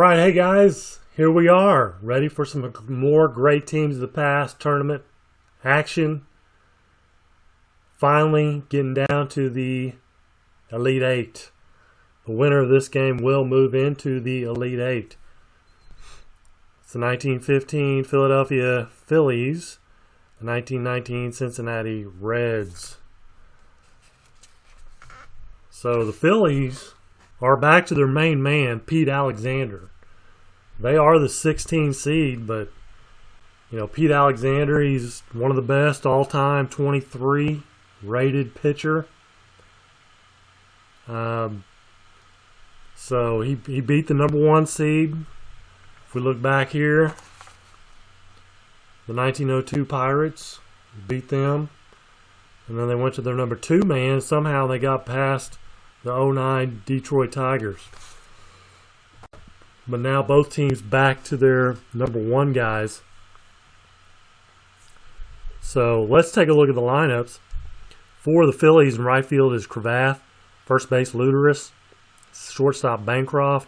Alright, hey guys, here we are, ready for some more great teams of the past tournament action. Finally getting down to the Elite Eight. The winner of this game will move into the Elite Eight. It's the 1915 Philadelphia Phillies, the 1919 Cincinnati Reds. So the Phillies are back to their main man, Pete Alexander. They are the 16 seed, but Pete Alexander, he's one of the best all-time 23 rated pitcher. So he beat the number 1 seed. If we look back here, the 1902 Pirates, beat them. And then they went to their number 2 man. Somehow they got past the 09 Detroit Tigers. But now both teams back to their number 1 guys. So let's take a look at the lineups. For the Phillies, in right field is Cravath, first base Luderis, shortstop Bancroft,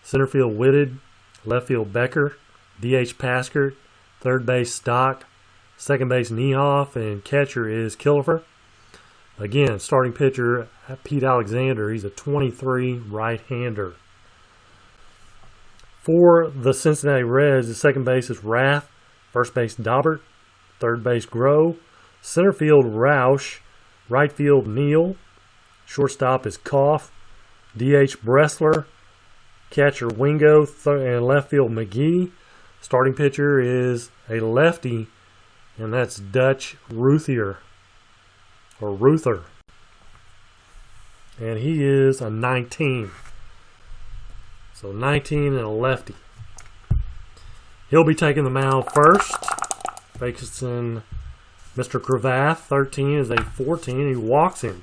center field Whitted, left field Becker, DH Paskert, third base Stock, second base Niehoff, and catcher is Killefer. Again, starting pitcher Pete Alexander. He's a 23 right-hander. For the Cincinnati Reds, the second base is Rath, first base Daubert, third base Groh, center field Roush, right field Neal, shortstop is Koff, DH Bressler, catcher Wingo, and left field McGee. Starting pitcher is a lefty, and that's Dutch Ruther. And he is a 19. So 19 and a lefty. He'll be taking the mound first, facing Mr. Cravath. 13 is a 14. He walks him.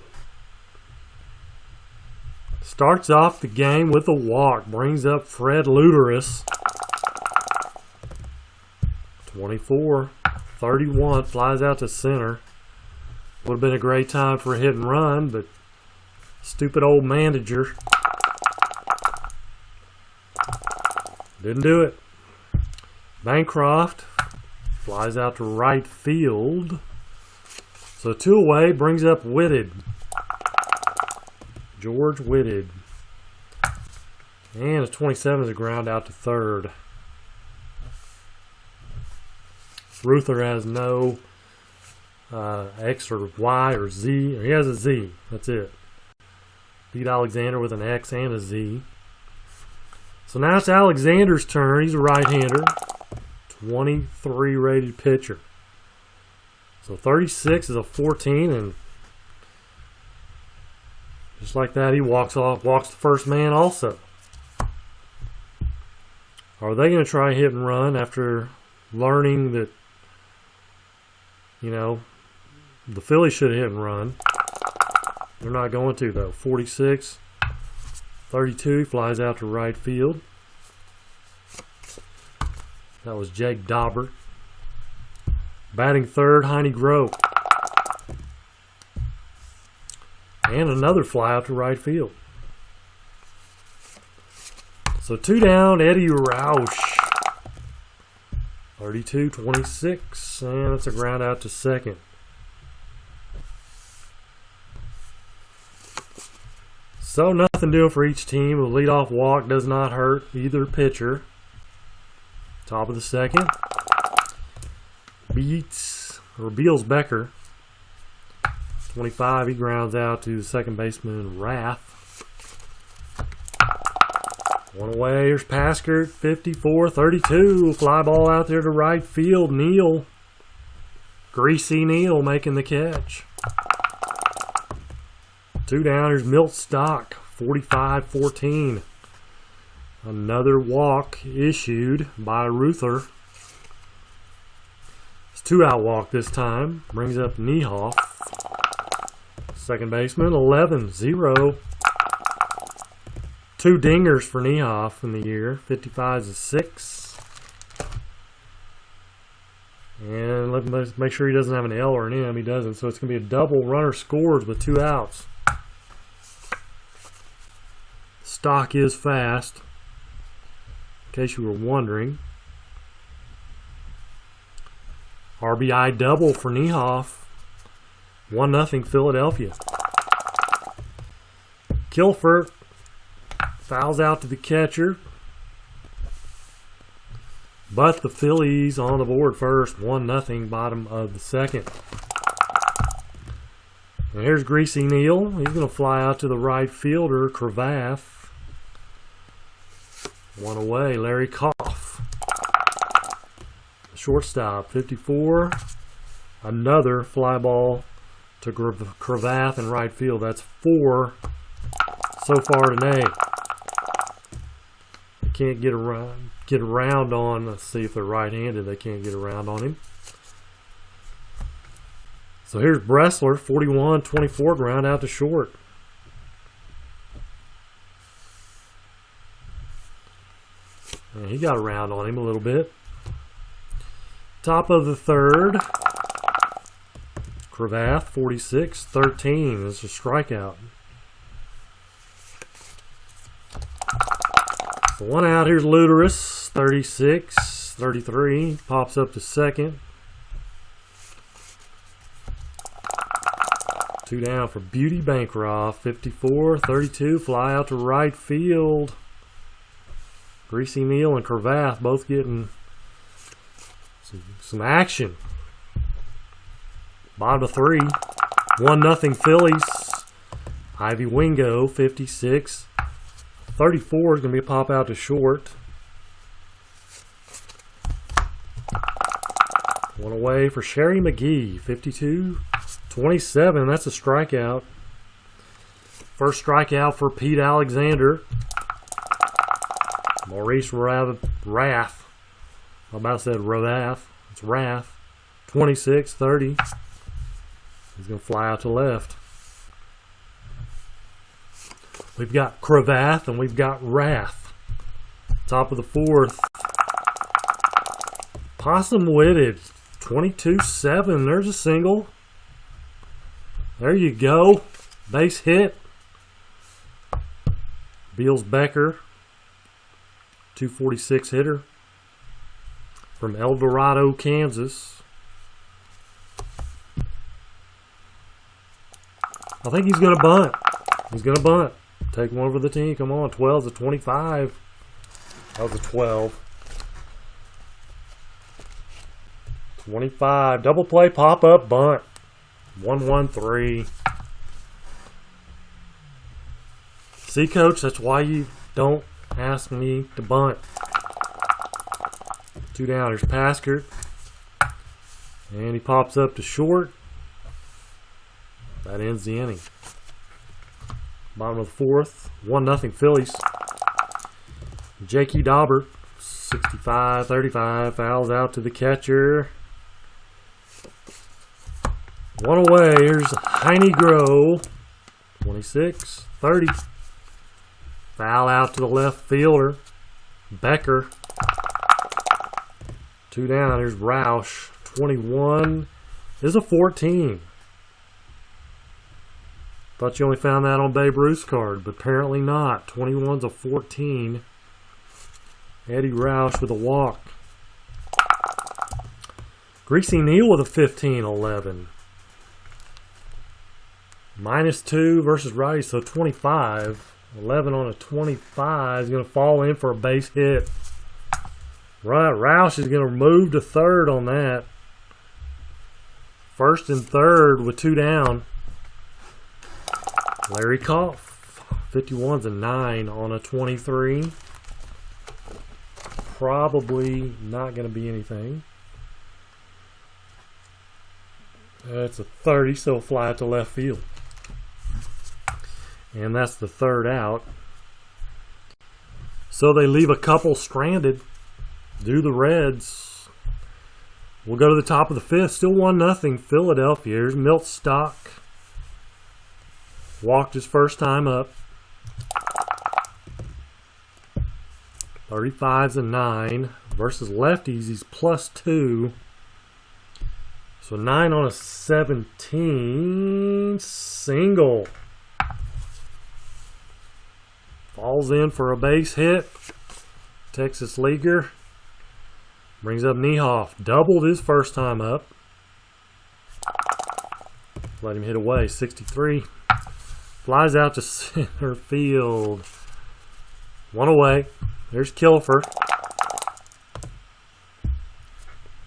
Starts off the game with a walk. Brings up Fred Luderis. 24, 31. Flies out to center. Would have been a great time for a hit and run, but stupid old manager didn't do it. Bancroft flies out to right field. So 2 away, brings up Whitted. George Whitted. And a 27 is a ground out to third. Ruther has no X or Y or Z. He has a Z. That's it. Pete Alexander with an X and a Z. So now it's Alexander's turn. He's a right-hander. 23 rated pitcher. So 36 is a 14, and just like that, he walks the first man also. Are they going to try hit and run after learning that, the Phillies should hit and run? They're not going to, though. 46, 32, flies out to right field. That was Jake Daubert. Batting third, Heine Groh. And another fly out to right field. So 2 down, Eddie Roush. 32-26, and it's a ground out to second. So nothing doing for each team. A leadoff walk does not hurt either pitcher. Top of the second. Beals Becker. 25, he grounds out to second baseman Rath. 1 away, here's Paskert, 54-32. Fly ball out there to right field. Neal. Greasy Neal making the catch. 2 down, here's Milt Stock, 45-14. Another walk issued by Ruther. It's 2-out walk this time. Brings up Niehoff. Second baseman, 11-0. 2 dingers for Niehoff in the year. 55 is a 6. And let's make sure he doesn't have an L or an M. He doesn't. So it's going to be a double. Runner scores with 2 outs. Stock is fast. case you were wondering. RBI double for Niehoff. 1-0 Philadelphia. Kilfert fouls out to the catcher. But the Phillies on the board first. 1-0 bottom of the second. And here's Greasy Neal. He's going to fly out to the right fielder, Cravath. One away, Larry Koff. Shortstop, 54. Another fly ball to Cravath in right field. That's 4 so far today. They can't get around on, let's see if they're right-handed, they can't get around on him. So here's Bressler, 41-24, ground out to short. And he got around on him a little bit. Top of the third. Cravath, 46-13. This is a strikeout. So one out. Here's Luderus, 36-33. Pops up to second. 2 down for Beauty Bancroft, 54-32. Fly out to right field. Greasy Neal and Cravath both getting some action. Bottom of 3. 1-0 Phillies. Ivy Wingo, 56-34 is going to be a pop out to short. One away for Sherry McGee, 52-27. That's a strikeout. First strikeout for Pete Alexander. Maurice Rath. I about said Ravath. It's Rath. 26-30. He's going to fly out to left. We've got Cravath and we've got Rath. Top of the fourth. Possum Witted. 22-7. There's a single. There you go. Base hit. Beals Becker. 246 hitter from El Dorado, Kansas. I think he's going to bunt. He's going to bunt. Take one for the team. Come on, 12-25. That was a 12. 25. Double play, pop up, bunt. 1-1-3. See, Coach, that's why you don't ask me to bunt. 2 down. There's Paskert. And he pops up to short. That ends the inning. Bottom of the fourth. 1-0 Phillies. Jakey Daubert, 65-35. Fouls out to the catcher. One away. Here's Heine Groh. 26-30. Foul out to the left fielder. Becker. 2 down. There's Roush. 21. This is a 14. Thought you only found that on Babe Ruth's card, but apparently not. 21's a 14. Eddie Roush with a walk. Greasy Neal with a 15-11. -2 versus righty, so 25. 11 on a 25 is going to fall in for a base hit. Right, Roush is going to move to third on that. First and third with 2 down. Larry Koff, 51's a 9 on a 23. Probably not going to be anything. It's a 30, so it'll fly out to left field. And that's the third out. So they leave a couple stranded. Do the Reds. We'll go to the top of the fifth. Still 1-0 Philadelphia. Here's Milt Stock. Walked his first time up. 35's a 9. Versus lefties, he's +2. So 9 on a 17. Single. Falls in for a base hit Texas leaguer. Brings up Niehoff. Doubled his first time up. Let him hit away. 63. Flies out to center field. One away. There's Kilfer.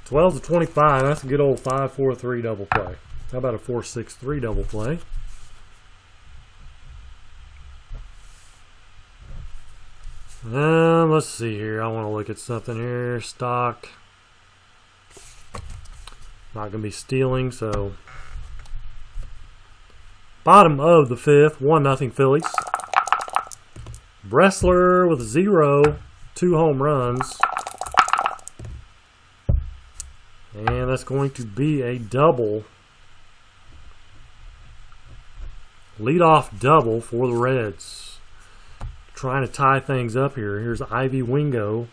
12 to 25. That's a good old 5-4-3 double play. How about a 4-6-3 double play? Let's see here. I want to look at something here. Stock. Not going to be stealing, so. Bottom of the fifth. 1-0 Phillies. Bressler with 0. 2 home runs. And that's going to be a double. Leadoff double for the Reds. Trying to tie things up here. Here's Ivy Wingo.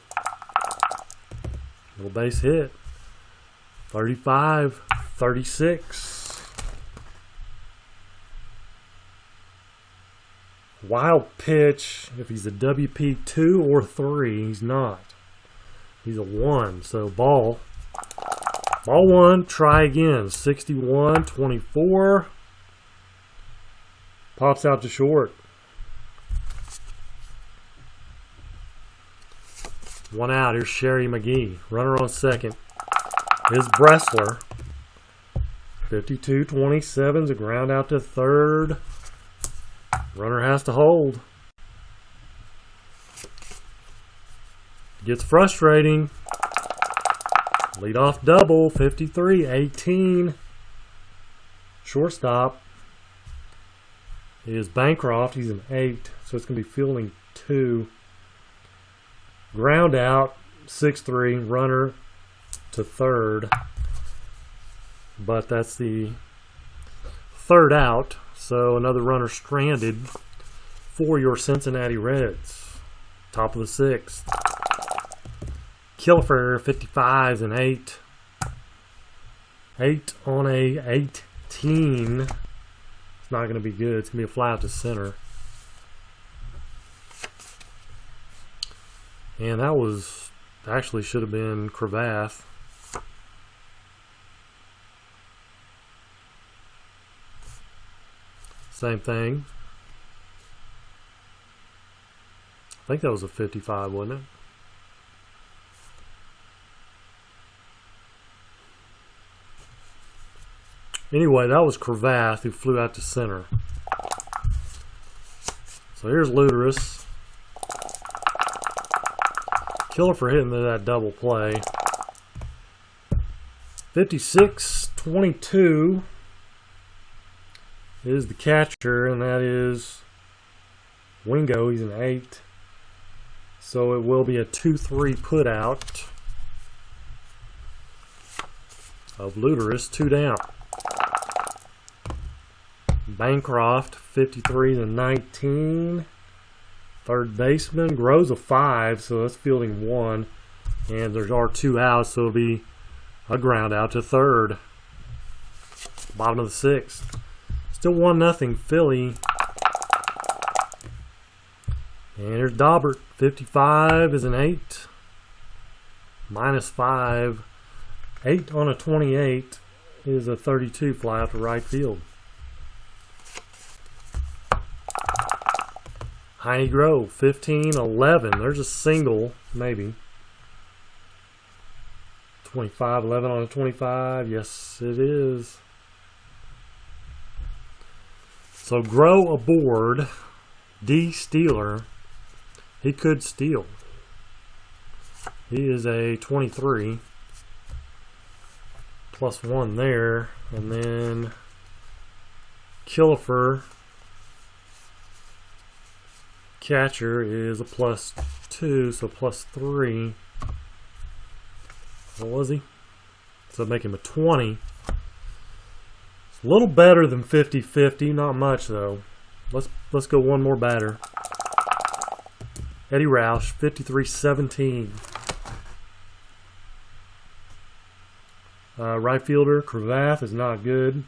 Little base hit. 35-36. Wild pitch. If he's a WP 2 or 3, he's not. He's a 1. So ball. Ball 1. Try again. 61-24. Pops out to short. 1 out. Here's Sherry McGee. Runner on second. Here's Bressler. 52-27 is a ground out to third. Runner has to hold. Gets frustrating. Leadoff double. 53-18. Shortstop is Bancroft. He's an 8, so it's going to be fielding 2. Ground out, 6-3, runner to third. But that's the third out, so another runner stranded for your Cincinnati Reds. Top of the 6th. Kilfer, 55 and 8. 8 on a 18. It's not going to be good. It's going to be a fly out to center. And that was actually should have been Cravath. Same thing. I think that was a 55, wasn't it? Anyway, that was Cravath who flew out to center. So here's Luderus. Killer for hitting that double play. 56-22 is the catcher, and that is Wingo. He's an 8. So it will be a 2-3 put out of Luderus. 2 down. Bancroft, 53-19. Third baseman grows a 5, so that's fielding 1. And there's our 2 outs, so it'll be a ground out to third. Bottom of the 6th. Still 1-0 Philly. And here's Daubert. 55 is an 8. -5. 8 on a 28 is a 32 fly out to right field. Heine Grove, 15-11. There's a single, maybe. 25-11 on a 25. Yes, it is. So Grow aboard. D. Steeler. He could steal. He is a 23. +1 there. And then Kilfer. Catcher is a +2, so +3. What was he? So make him a 20. It's a little better than 50-50, not much though. Let's go one more batter. Eddie Roush, 53-17. Right fielder Cravath is not good.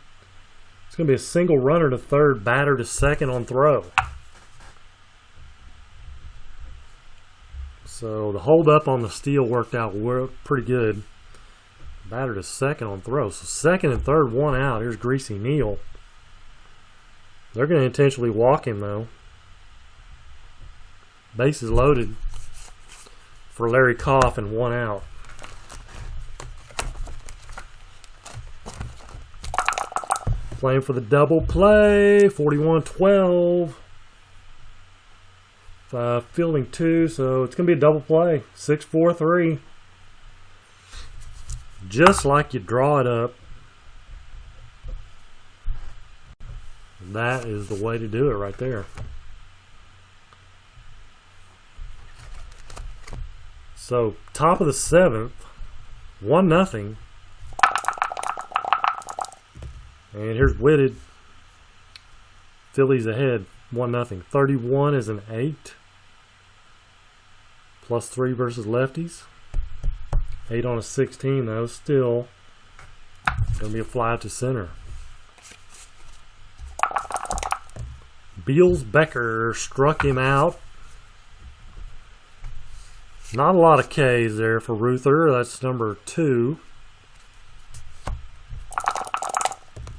It's going to be a single runner to third, batter to second on throw. So the hold up on the steal worked out pretty good. Batter to second on throw. So second and third, one out. Here's Greasy Neal. They're going to intentionally walk him though. Bases loaded for Larry Koff and one out. Playing for the double play, 41-12. Fielding 2, so it's going to be a double play, 6-4-3. Just like you draw it up. That is the way to do it right there. So, top of the 7th, 1-0. And here's Whitted. Phillies ahead, 1-0. 31 is an 8. +3 versus lefties. 8 on a 16 though. Still going to be a fly out to center. Beals Becker struck him out. Not a lot of K's there for Ruther. That's number 2.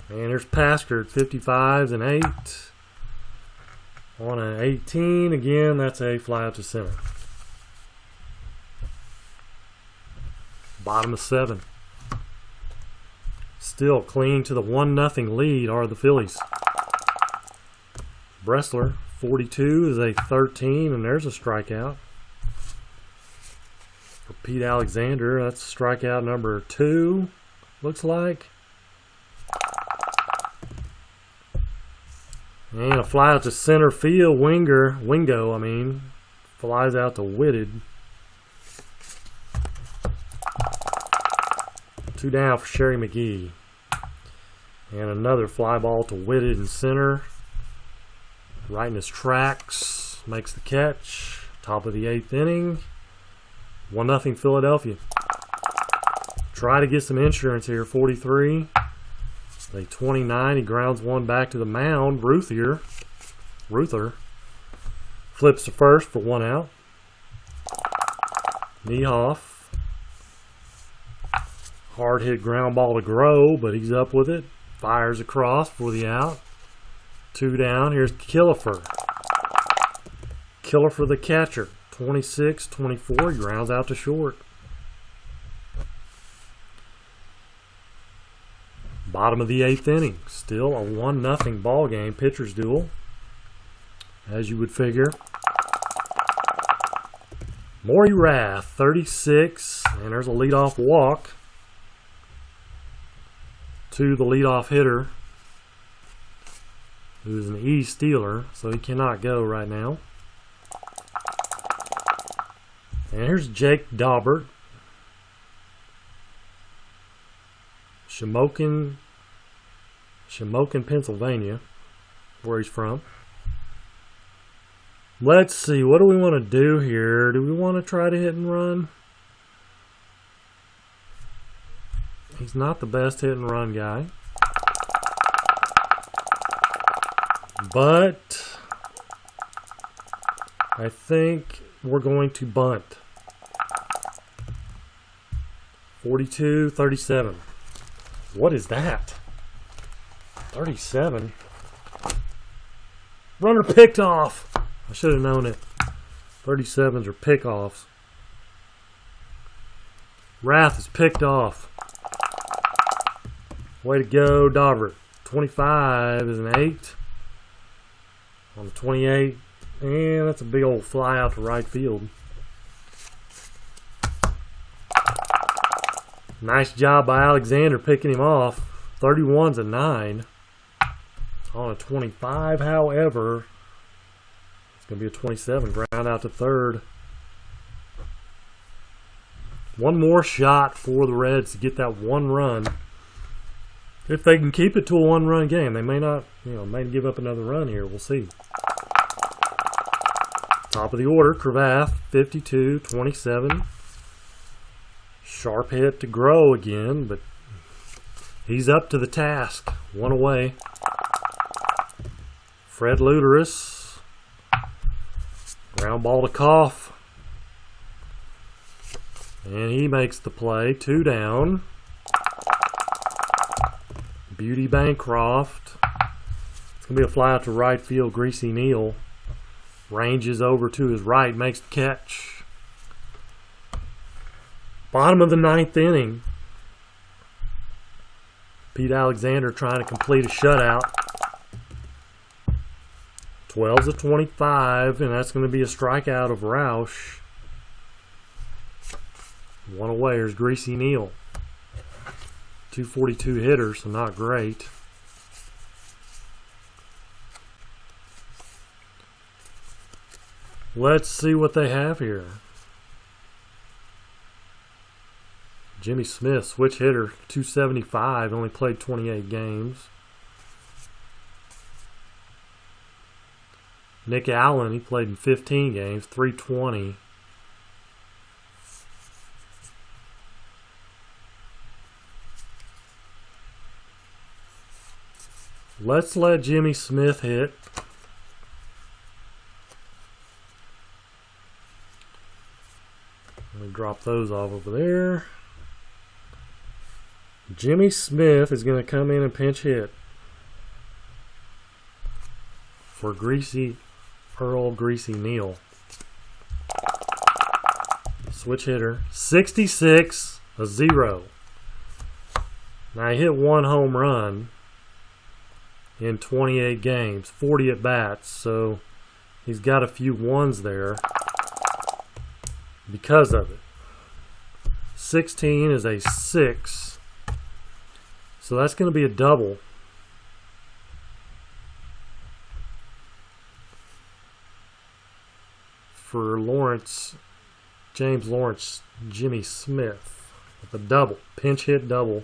And here's Paskard, 55s and 8. On an 18, again, that's a fly out to center. Bottom of 7. Still clinging to the 1-0 lead are the Phillies. Bressler, 42 is a 13, and there's a strikeout. For Pete Alexander, that's strikeout number 2, looks like. And a fly out to center field. Wingo, flies out to Whitted. 2 down for Sherry McGee. And another fly ball to Whitted in center. Right in his tracks. Makes the catch. Top of the 8th inning. 1-0 Philadelphia. Try to get some insurance here. 43. A 29, he grounds one back to the mound. Ruther flips to first for 1 out. Niehoff, hard hit ground ball to Groh, but he's up with it. Fires across for the out. 2 down. Here's Killefer. Killefer the catcher. 26-24. He grounds out to short. Bottom of the 8th inning. Still a 1-0 ball game. Pitcher's duel, as you would figure. Maury Rath, 36, and there's a leadoff walk to the leadoff hitter, who's an E stealer, so he cannot go right now. And here's Jake Daubert. Shamokin, Pennsylvania, where he's from. Let's see, what do we want to do here? Do we want to try to hit and run? He's not the best hit and run guy. But I think we're going to bunt. 42-37. What is that? 37. Runner picked off. I should have known it. 37s are pickoffs. Rath is picked off. Way to go, Daubert. 25 is an 8. On the 28. And that's a big old fly out to right field. Nice job by Alexander picking him off. 31's a 9. On a 25, however, it's going to be a 27. Ground out to third. One more shot for the Reds to get that 1 run. If they can keep it to a 1-run game, they may not, may give up another run here. We'll see. Top of the order, Cravath, 52-27. Sharp hit to Groh again, but he's up to the task. 1 away. Fred Luderus. Ground ball to Koff. And he makes the play. 2 down. Beauty Bancroft. It's going to be a fly out to right field. Greasy Neal ranges over to his right, makes the catch. Bottom of the 9th inning. Pete Alexander trying to complete a shutout. 12-25, and that's going to be a strikeout of Roush. 1 away. Here's Greasy Neal. 242 hitter, so not great. Let's see what they have here. Jimmy Smith, switch hitter, 275, only played 28 games. Nick Allen, he played in 15 games, 320. Let's let Jimmy Smith hit. Let me drop those off over there. Jimmy Smith is going to come in and pinch hit for Greasy Neal. Switch hitter. 66-0. Now he hit 1 home run in 28 games, 40 at bats, so he's got a few ones there because of it. 16 is a 6, so that's going to be a double. For James Lawrence, Jimmy Smith with a double, pinch hit double.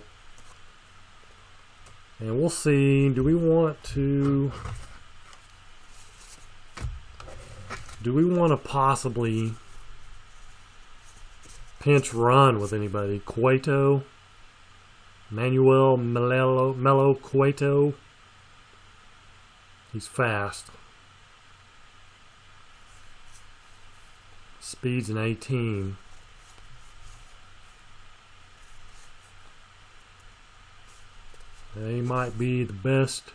And we'll see, do we want to possibly pinch run with anybody? Cueto, Manuel Melo Cueto. He's fast. Speed's an 18. He might be the best.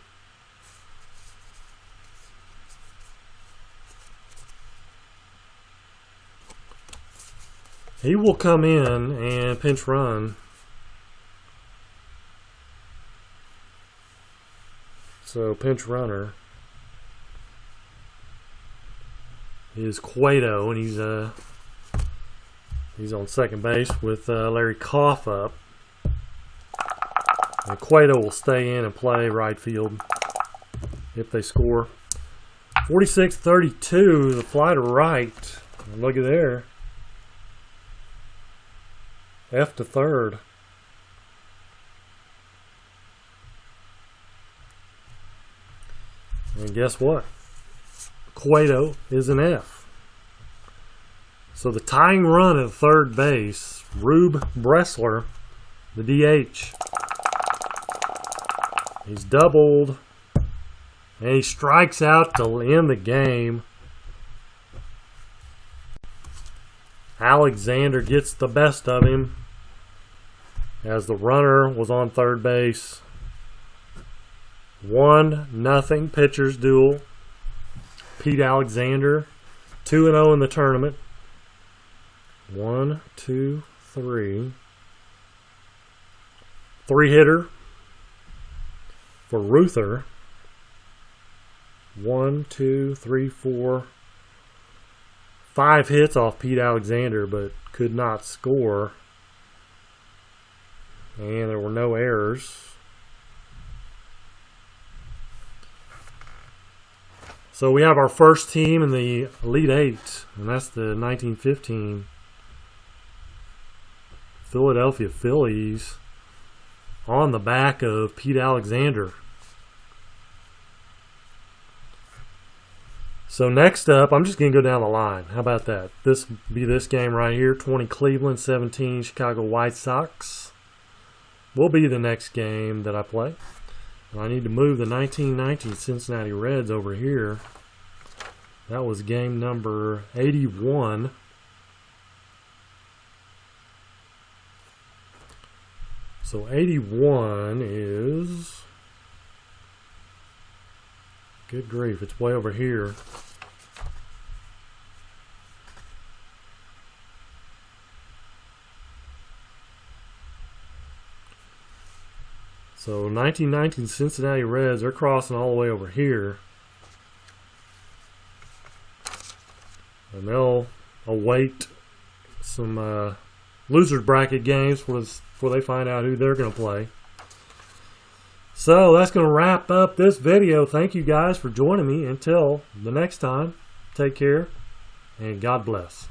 He will come in and pinch run. So pinch runner is Cueto, and he's on second base with Larry Koff up. And Cueto will stay in and play right field if they score. 46-32, the fly to right. And look at there. F to third. And guess what? Cueto is an F. So the tying run at third base, Rube Bressler, the DH. He's doubled, and he strikes out to end the game. Alexander gets the best of him as the runner was on third base. 1-0 pitchers duel. Pete Alexander, 2-0 in the tournament. 1, 2, 3. 3-hitter. For Ruther, 1, 2, 3, 4, 5 hits off Pete Alexander, but could not score. And there were no errors. So we have our first team in the Elite Eight, and that's the 1915 Philadelphia Phillies on the back of Pete Alexander. So next up, I'm just going to go down the line. How about that? This be this game right here. 20 Cleveland, 17 Chicago White Sox. Will be the next game that I play. And I need to move the 1919 Cincinnati Reds over here. That was game number 81. So 81 is, good grief, it's way over here. So 1919 Cincinnati Reds, they're crossing all the way over here. And they'll await some losers bracket games before they find out who they're going to play. So that's going to wrap up this video. Thank you guys for joining me. Until the next time, take care and God bless.